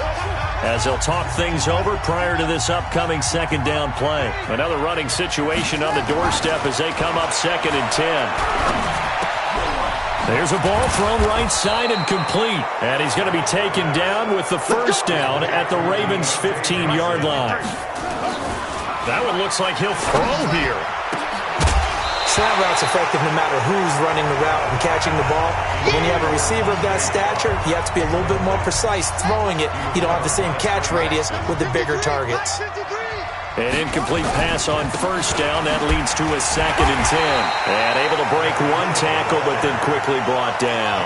as they'll talk things over prior to this upcoming second down play. Another running situation on the doorstep as they come up 2nd and 10. There's a ball thrown right side and complete. And he's going to be taken down with the first down at the Ravens' 15-yard line. That one looks like he'll throw here.
Slant route's effective no matter who's running the route and catching the ball. But when you have a receiver of that stature, you have to be a little bit more precise throwing it. You don't have the same catch radius with the bigger targets.
An incomplete pass on first down. That leads to a 2nd and 10. And able to break one tackle, but then quickly brought down.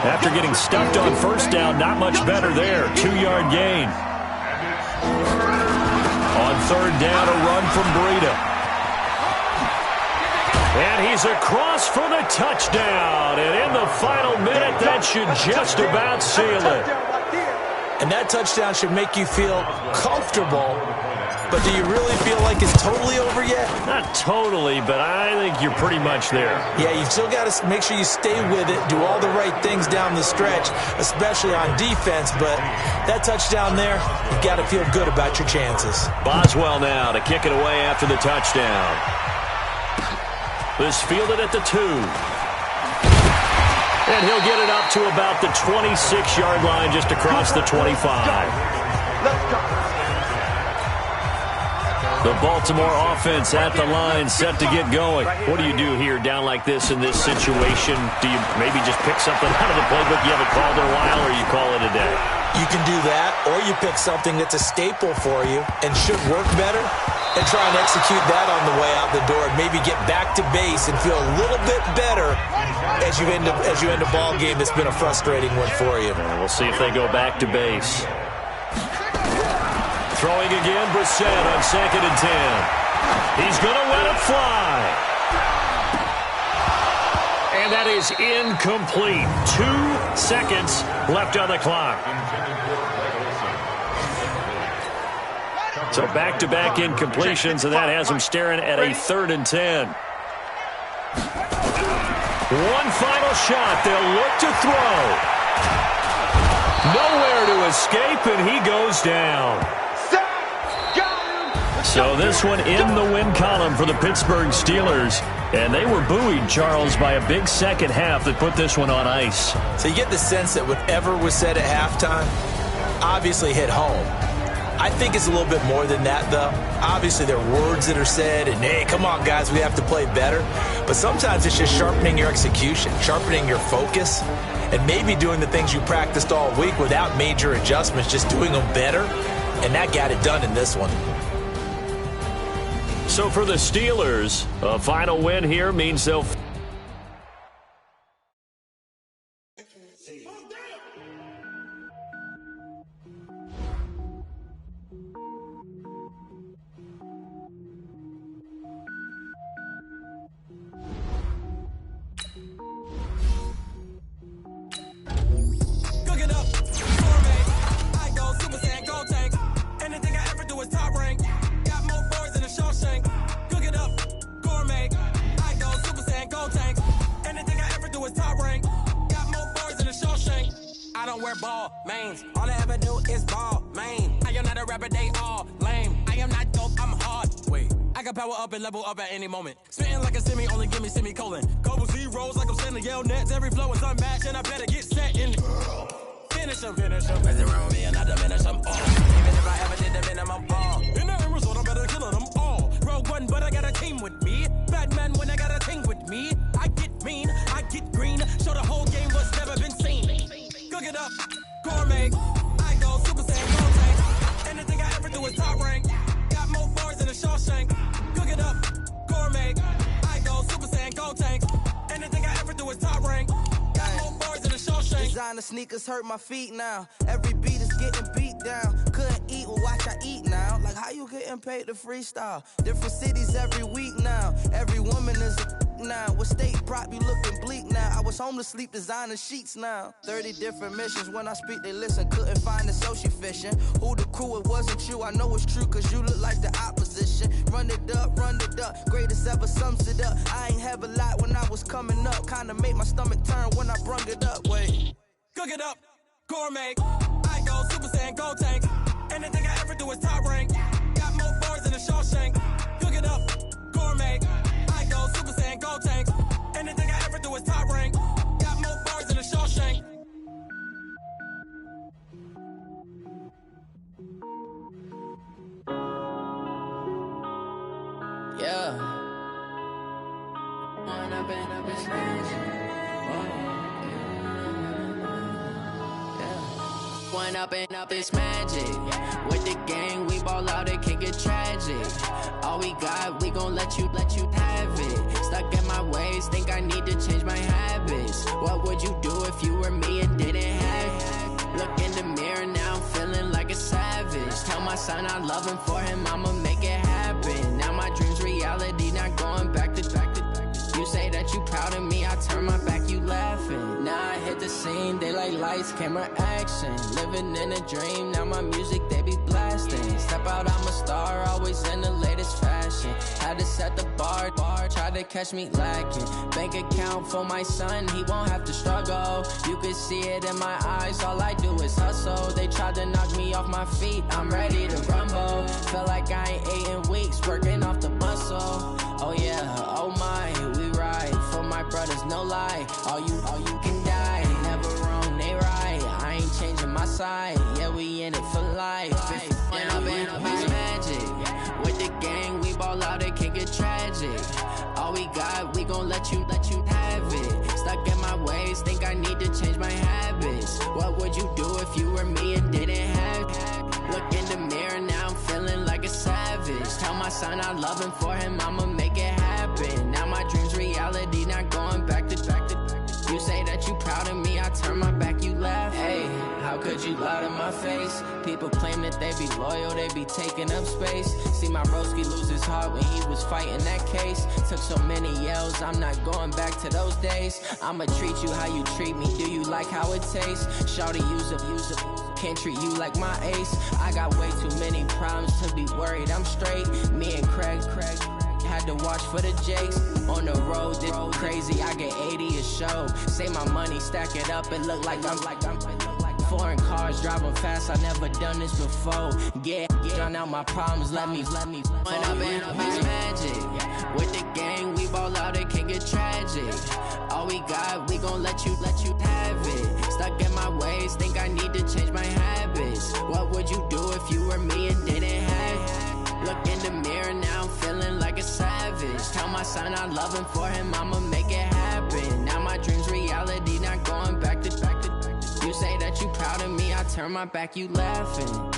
After getting stuffed on first down, not much better there. 2-yard gain. On 3rd down, a run from Breida. And he's across for the touchdown. And in the final minute, that should just about seal it.
And that touchdown should make you feel comfortable. But do you really feel like it's totally over yet?
Not totally, but I think you're pretty much there.
Yeah, you've still got to make sure you stay with it, do all the right things down the stretch, especially on defense. But that touchdown there, you've got to feel good about your chances.
Boswell now to kick it away after the touchdown. This fielded at the 2. And he'll get it up to about the 26-yard line just across the 25.
Let's go.
The Baltimore offense at the line, set to get going. What do you do here down like this in this situation? Do you maybe just pick something out of the playbook you haven't called in a while, or you call it a day?
You can do that, or you pick something that's a staple for you and should work better and try and execute that on the way out the door and maybe get back to base and feel a little bit better as you end a ball game that's been a frustrating one for you.
And we'll see if they go back to base. Throwing again, Brissett on 2nd and 10. He's going to let it fly. And that is incomplete. 2 seconds left on the clock. So back-to-back incompletions, and that has him staring at a 3rd and 10. One final shot. They'll look to throw. Nowhere to escape, and he goes down. So this one in the win column for the Pittsburgh Steelers. And they were buoyed, Charles, by a big second half that put this one on ice.
So you get the sense that whatever was said at halftime obviously hit home. I think it's a little bit more than that, though. Obviously, there are words that are said, and, hey, come on, guys, we have to play better. But sometimes it's just sharpening your execution, sharpening your focus, and maybe doing the things you practiced all week without major adjustments, just doing them better. And that got it done in this one.
So for the Steelers, a final win here means they'll...
Ball, mains. All I ever do is ball, main. I am not a rapper, they all lame. can power up and level up at any moment. Spitting like a semi, only give me semicolon. Couple zeros like I'm sending yell nets. Every flow is unmatched, and I better get set in. Finish him. Resin around me and I diminish them all. Even if I ever did the minimum ball. In the end result, I'm better killing them all. Rogue One, but I got a team with me. Batman when I got a team with me. I get mean, I get green. Show the whole game what's never been seen. Cook it up, gourmet. I go Super Saiyan, go tank. Anything I ever do is top rank. Got more bars than a Shawshank. Cook it up, gourmet. I go Super Saiyan, go tank. Anything I ever do is top rank. Got more bars than a Shawshank.
Designer sneakers hurt my feet now. Every beat is getting beat down. Couldn't eat, well watch I eat now. Like how you getting paid to freestyle? Different cities every week now. Every woman is a now. With state prop, you looking bleak now. I was home to sleep, designer sheets now. 30 different missions. When I speak, they listen. Couldn't find it, so she fishing. Who the crew? It wasn't you. I know it's true, cause you look like the opposition. Run it up. Greatest ever sums it up. I ain't have a lot when I was coming up. Kinda made my stomach turn when I brung it up. Wait.
Cook it up, gourmet. I go Super Saiyan, go tank. Anything I ever do is top rank. Got more bars than a Shawshank. Cook it up, gourmet. I go Super Saiyan, go tank. Anything I ever do is top rank. Got more bars than a Shawshank.
Yeah. Wanna bend up his One up and up is magic. With the gang, we ball out, it can get tragic. All we got, we gon' let you have it. Stuck in my ways, think I need to change my habits. What would you do if you were me and didn't have it? Look in the mirror now, I'm feeling like a savage. Tell my son I love him, for him I'ma make it happen. Now my dream's reality, not going back to. You say that you proud of me, I turn my back, you laughing. Now I hit the scene, they like lights, camera, action. Living in a dream, now my music, they be blasting. Step out, I'm a star, always in the latest fashion. Had to set the bar, try to catch me lacking. Bank account for my son, he won't have to struggle. You can see it in my eyes, all I do is hustle. They tried to knock me off my feet, I'm ready to rumble. Felt like I ain't ate in weeks, working off the muscle. Oh yeah, oh my, we ride for my brothers, no lie. All you can die, never wrong, they right. I ain't changing my side, yeah, we in it for life. When up and up is magic. With the gang, we ball out, it can get tragic. All we got, we gon' let you have it. Stuck in my ways, think I need to change my habits. What would you do if you were me and didn't have it? Look in the mirror, now I'm feeling like a savage. Tell my son I love him, for him I'ma make it happen. Now my dream's reality, not going back to. You say that you proud of me, I turn my back, you laugh. Hey, how could you lie to my face? People claim that they be loyal, they be taking up space. See my broski lose his heart when he was fighting that case. Took so many yells, I'm not going back to those days. I'ma treat you how you treat me, do you like how it tastes? Shawty, use up, can't treat you like my ace. I got way too many problems to be worried, I'm straight. Me and Craig had to watch for the Jakes. On the road, this crazy, I get 80 a show. Say my money, stack it up, it look like I'm foreign cars, driving fast, I never done this before. Get drown out my problems, let me When up and up is magic. With the gang, we ball out, it can get tragic. All we got, we gon' let you have it. Stuck in my ways, think I need to change my habits. What would you do if you were me and didn't have it? Look in the mirror, now I'm feeling like a savage. Tell my son I love him, for him I'ma make it happen. Now my dream's reality, not going back to. You say that you proud of me, I turn my back, you laughing.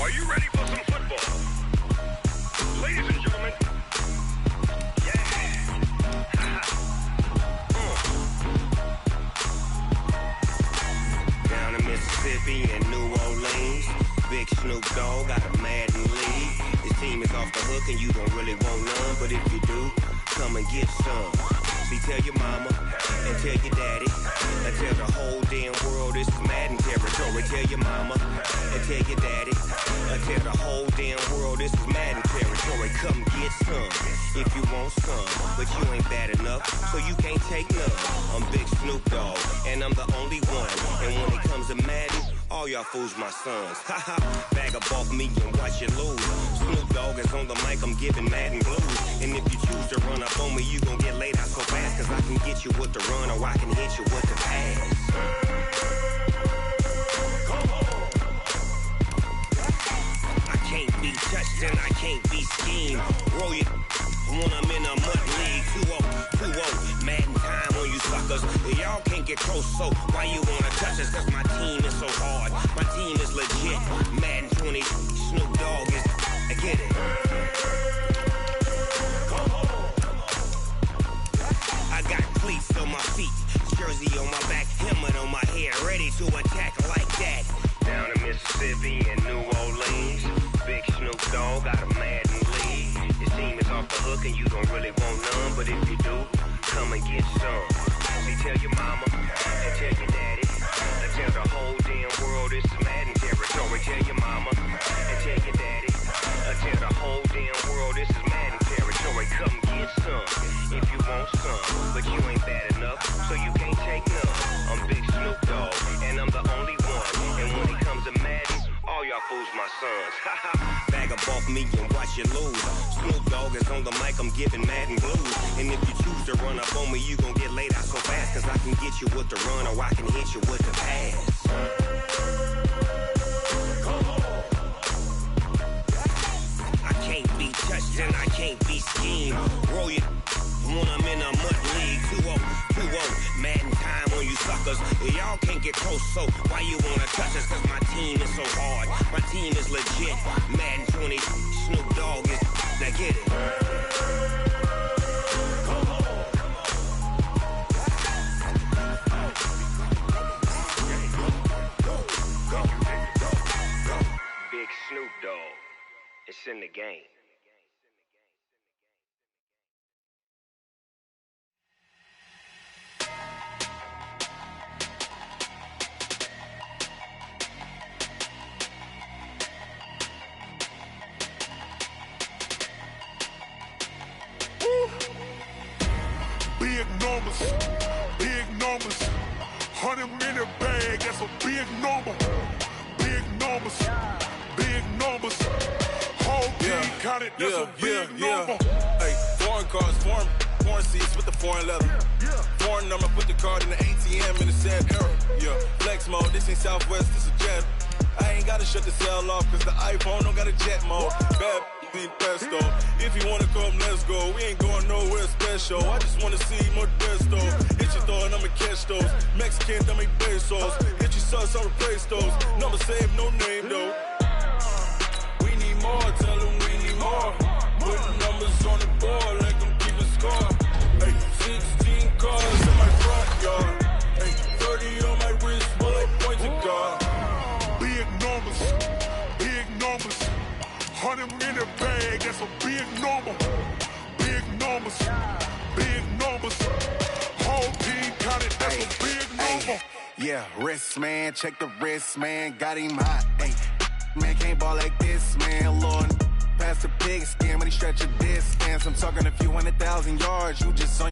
Are you ready for some football? Ladies and gentlemen, down in Mississippi and New Orleans, Big Snoop Dogg got a Madden league. His team is off the hook and you don't really want none, but if you do, come and get some. See, tell your mama and tell your daddy and tell the whole damn world this is Madden territory. Tell your mama and tell your daddy and tell the whole damn world this is Madden territory. Come get some if you want some, but you ain't bad enough, so you can't take none. I'm Big Snoop Dogg and I'm the only one, and when it comes to Madden, all y'all fools my sons. Haha, bag up off me and watch you lose. Snoop Dogg is on the mic, I'm giving Madden blues. And if you choose to run up on me, you gon' get laid out so fast, cause I can get you with the run or I can hit you with the pass. I can't be touched and I can't be schemed. Roll you when I'm in a mud league. 2-0, Madden time on you suckers. Y'all can't get close, so why you wanna touch us? Cause my team is so hard, my team is legit. Madden 20, Snoop Dogg is, I get it. I got cleats on my feet, jersey on my back, helmet on my head, ready to attack like that. Down in Mississippi and New Orleans, Big Snoop Dogg got a Madden league. His team is off the hook and you don't really want none, but if you do, come and get some. See, tell your mama and tell your daddy and tell the whole damn world this is Madden territory. Tell your mama and tell your daddy and tell the whole damn world this is Madden territory. Come get some if you want some, but you ain't bad enough, so you can't take none. I'm Big Snoop Dogg and I'm the only one, and when it comes to Madden, all y'all fools my sons. Bag up off me and watch you lose. Snoop Dogg is on the mic, I'm giving Madden blues. And if you choose to run up on me, you gon' get laid out so fast, cause I can get you with the run or I can hit you with the pass. I can't be touched and I can't be schemed. Roll you when I'm in a mud league. 2-0, Madden time on you suckers. Y'all can't get close, so why you wanna touch us? Cause my team is so hard, my team is legit. Madden 20, Snoop Dogg is, now get it. Big Snoop Dogg, it's in the game.
Big numbers, 100-minute bag, that's a big number. Big numbers, whole team counted, that's a big number.
Hey, foreign cars, foreign seats with the foreign leather. Foreign number, put the card in the ATM in the sad era. Yeah, flex mode, this ain't Southwest, this a jet. I ain't gotta shut the cell off, cause the iPhone don't got a jet mode. Bad need pesto. If you wanna come, let's go. We ain't going nowhere special. I just wanna see more Desto. Hit your throw and I'ma catch those. Mexican, dummy pesos. Hit your sauce, I'll replace those. Number saved, no name though. We need more, tell them we need more. Putting numbers on the board like I'm keeping score. Hey, 16 cars in my front yard. Hey, 30 on my wrist while I point to God.
Big numbers, 100-minute bag, that's a big number. Big numbers, whole team counted, that's a big number.
Yeah, wrist man, check the wrist man, got him hot. Ay, man can't ball like this, man. Lord, past the pig skin when he stretch a distance. I'm talking a few 100,000 yards, you just on